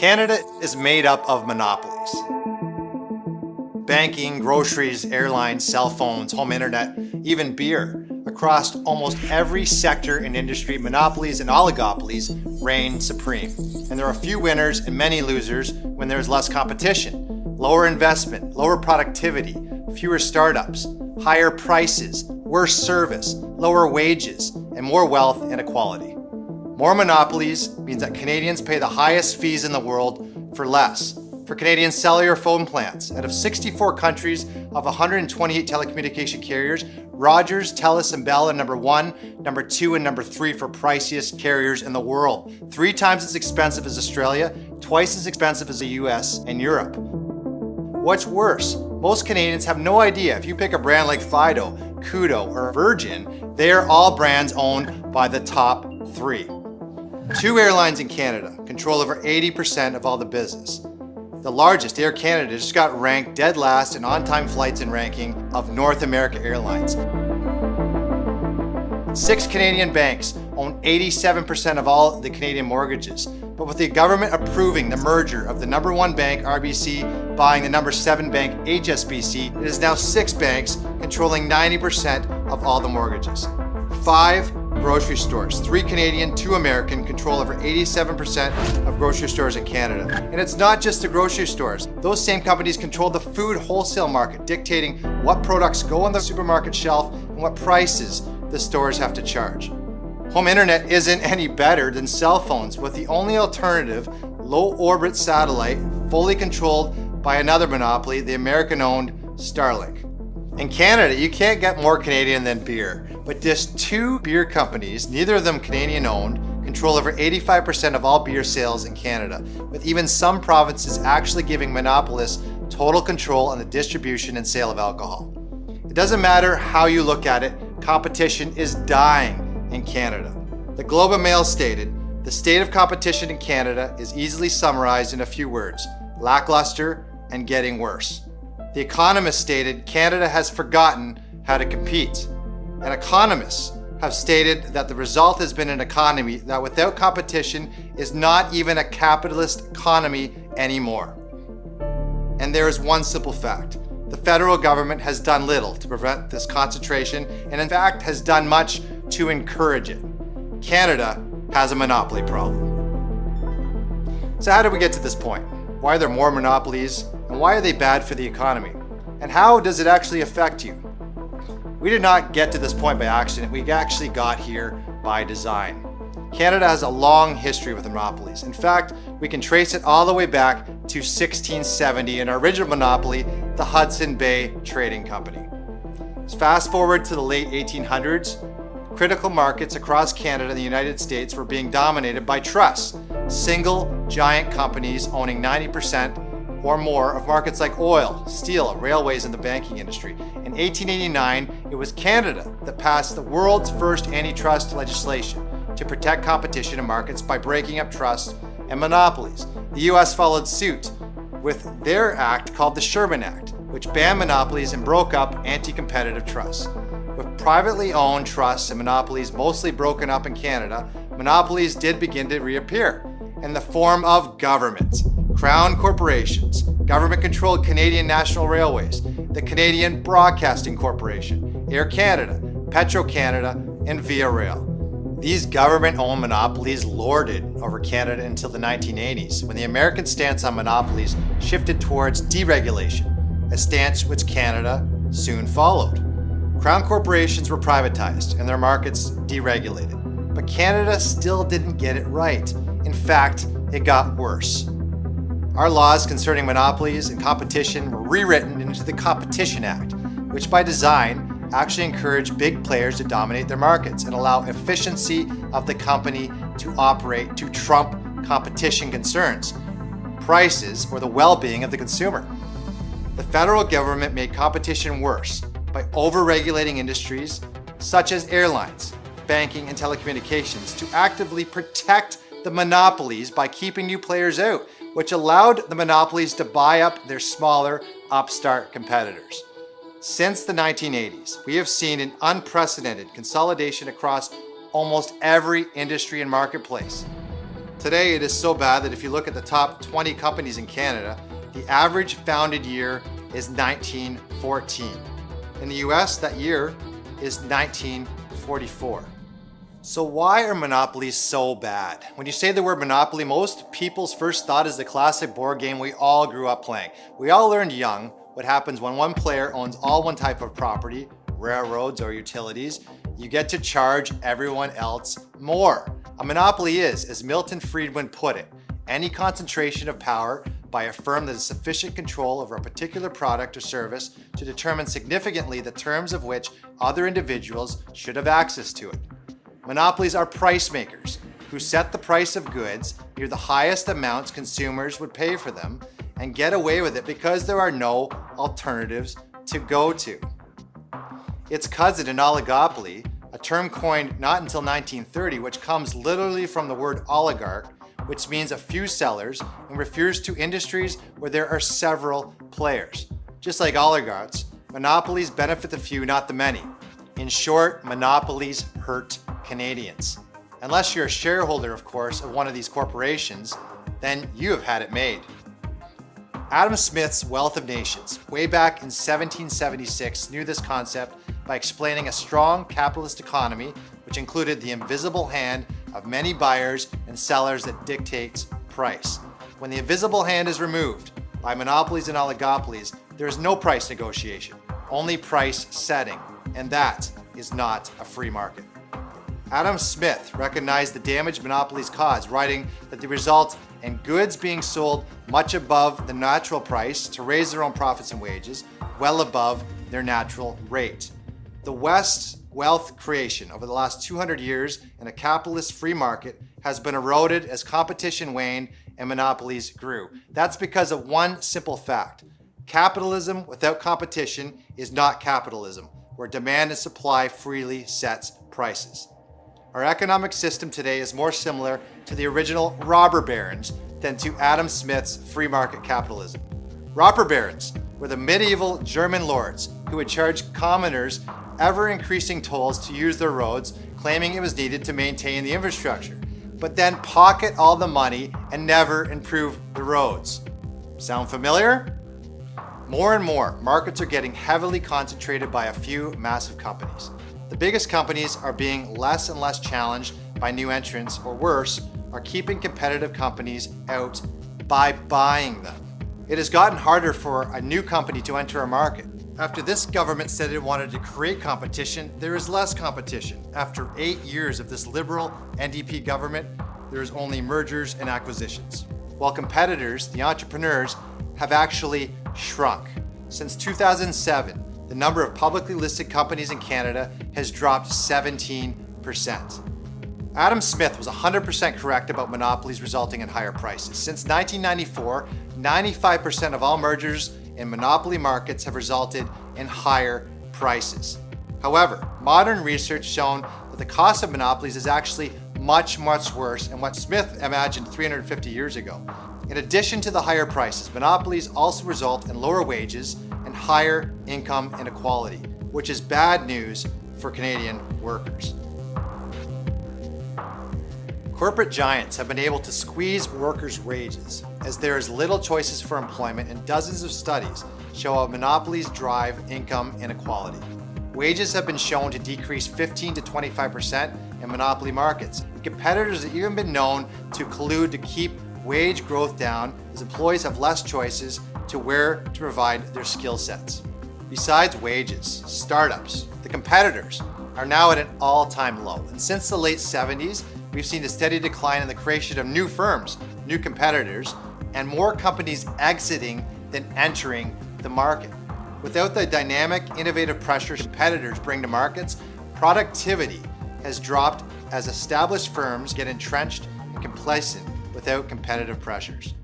Canada is made up of monopolies. Banking, groceries, airlines, cell phones, home internet, even beer. Across almost every sector and industry, monopolies and oligopolies reign supreme. And there are few winners and many losers when there's less competition. Lower investment, lower productivity, fewer startups, higher prices, worse service, lower wages, and more wealth inequality. More monopolies means that Canadians pay the highest fees in the world for less. For Canadian cellular phone plans, out of 64 countries of 128 telecommunication carriers, Rogers, Telus, and Bell are number 1, number 2, and number 3 for priciest carriers in the world. 3 times as expensive as Australia, twice as expensive as the US and Europe. What's worse? Most Canadians have no idea. If you pick a brand like Fido, Koodo, or Virgin, they are all brands owned by the top 3. 2 airlines in Canada control over 80% of all the business. The largest, Air Canada, just got ranked dead last in on-time flights and ranking of North America Airlines. 6 Canadian banks own 87% of all the Canadian mortgages. But with the government approving the merger of the number 1 bank, RBC, buying the number 7 bank, HSBC, it is now 6 banks controlling 90% of all the mortgages. 5 grocery stores, 3 Canadian, 2 American, control over 87% of grocery stores in Canada. And it's not just the grocery stores. Those same companies control the food wholesale market, dictating what products go on the supermarket shelf and what prices the stores have to charge. Home internet isn't any better than cell phones, with the only alternative, low-orbit satellite, fully controlled by another monopoly, the American-owned Starlink. In Canada, you can't get more Canadian than beer, but just 2 beer companies, neither of them Canadian-owned, control over 85% of all beer sales in Canada, with even some provinces actually giving monopolists total control on the distribution and sale of alcohol. It doesn't matter how you look at it, competition is dying in Canada. The Globe and Mail stated, "The state of competition in Canada is easily summarized in a few words: lackluster and getting worse." The Economist stated, "Canada has forgotten how to compete." And economists have stated that the result has been an economy that without competition is not even a capitalist economy anymore. And there is one simple fact. The federal government has done little to prevent this concentration and in fact has done much to encourage it. Canada has a monopoly problem. So how did we get to this point? Why are there more monopolies and why are they bad for the economy? And how does it actually affect you? We did not get to this point by accident, we actually got here by design. Canada has a long history with monopolies. In fact, we can trace it all the way back to 1670 and our original monopoly, the Hudson Bay Trading Company. Let's fast forward to the late 1800s. Critical markets across Canada and the United States were being dominated by trusts, single giant companies owning 90% or more of markets like oil, steel, railways, and the banking industry. In 1889, it was Canada that passed the world's first antitrust legislation to protect competition in markets by breaking up trusts and monopolies. The US followed suit with their act called the Sherman Act, which banned monopolies and broke up anti-competitive trusts. With privately owned trusts and monopolies mostly broken up in Canada, monopolies did begin to reappear in the form of government. Crown corporations, government-controlled Canadian National Railways, the Canadian Broadcasting Corporation, Air Canada, Petro-Canada, and Via Rail. These government-owned monopolies lorded over Canada until the 1980s, when the American stance on monopolies shifted towards deregulation, a stance which Canada soon followed. Crown corporations were privatized and their markets deregulated, but Canada still didn't get it right. In fact, it got worse. Our laws concerning monopolies and competition were rewritten into the Competition Act, which by design actually encouraged big players to dominate their markets and allow efficiency of the company to operate to trump competition concerns, prices, or the well-being of the consumer. The federal government made competition worse by over-regulating industries such as airlines, banking, and telecommunications to actively protect the monopolies by keeping new players out, which allowed the monopolies to buy up their smaller, upstart competitors. Since the 1980s, we have seen an unprecedented consolidation across almost every industry and marketplace. Today, it is so bad that if you look at the top 20 companies in Canada, the average founded year is 1914. In the US, that year is 1944. So why are monopolies so bad? When you say the word monopoly, most people's first thought is the classic board game we all grew up playing. We all learned young what happens when one player owns all one type of property, railroads or utilities. You get to charge everyone else more. A monopoly is, as Milton Friedman put it, any concentration of power by a firm that has sufficient control over a particular product or service to determine significantly the terms of which other individuals should have access to it. Monopolies are price makers who set the price of goods near the highest amounts consumers would pay for them and get away with it because there are no alternatives to go to. Its cousin, an oligopoly, a term coined not until 1930, which comes literally from the word oligarch, which means a few sellers, and refers to industries where there are several players. Just like oligarchs, monopolies benefit the few, not the many. In short, monopolies hurt Canadians. Unless you're a shareholder, of course, of one of these corporations, then you have had it made. Adam Smith's Wealth of Nations, way back in 1776, knew this concept by explaining a strong capitalist economy, which included the invisible hand of many buyers and sellers that dictates price. When the invisible hand is removed by monopolies and oligopolies, there is no price negotiation, only price setting, and that is not a free market. Adam Smith recognized the damage monopolies cause, writing that they result in goods being sold much above the natural price to raise their own profits and wages, well above their natural rate. The West's wealth creation over the last 200 years in a capitalist free market has been eroded as competition waned and monopolies grew. That's because of one simple fact. Capitalism without competition is not capitalism, where demand and supply freely sets prices. Our economic system today is more similar to the original robber barons than to Adam Smith's free market capitalism. Robber barons were the medieval German lords who would charge commoners ever-increasing tolls to use their roads, claiming it was needed to maintain the infrastructure, but then pocket all the money and never improve the roads. Sound familiar? More and more, markets are getting heavily concentrated by a few massive companies. The biggest companies are being less and less challenged by new entrants, or worse, are keeping competitive companies out by buying them. It has gotten harder for a new company to enter a market. After this government said it wanted to create competition, there is less competition. After 8 years of this liberal NDP government, there is only mergers and acquisitions. While competitors, the entrepreneurs, have actually shrunk. Since 2007, the number of publicly listed companies in Canada has dropped 17%. Adam Smith was 100% correct about monopolies resulting in higher prices. Since 1994, 95% of all mergers in monopoly markets have resulted in higher prices. However, modern research shown that the cost of monopolies is actually much, much worse than what Smith imagined 350 years ago. In addition to the higher prices, monopolies also result in lower wages and higher income inequality, which is bad news for Canadian workers. Corporate giants have been able to squeeze workers' wages as there is little choices for employment, and dozens of studies show how monopolies drive income inequality. Wages have been shown to decrease 15 to 25% in monopoly markets. Competitors have even been known to collude to keep wage growth down, as employees have less choices to where to provide their skill sets. Besides wages, startups, the competitors, are now at an all-time low. And since the late 70s, we've seen a steady decline in the creation of new firms, new competitors, and more companies exiting than entering the market. Without the dynamic, innovative pressures competitors bring to markets, productivity has dropped as established firms get entrenched and complacent without competitive pressures.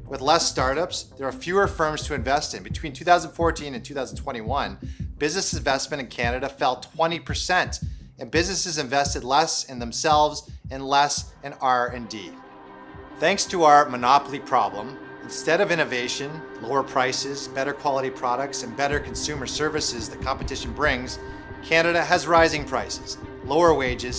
With less startups, there are fewer firms to invest in. Between 2014 and 2021, business investment in Canada fell 20%, and businesses invested less in themselves and less in R&D. Thanks to our monopoly problem, instead of innovation, lower prices, better quality products, and better consumer services that competition brings, Canada has rising prices, lower wages,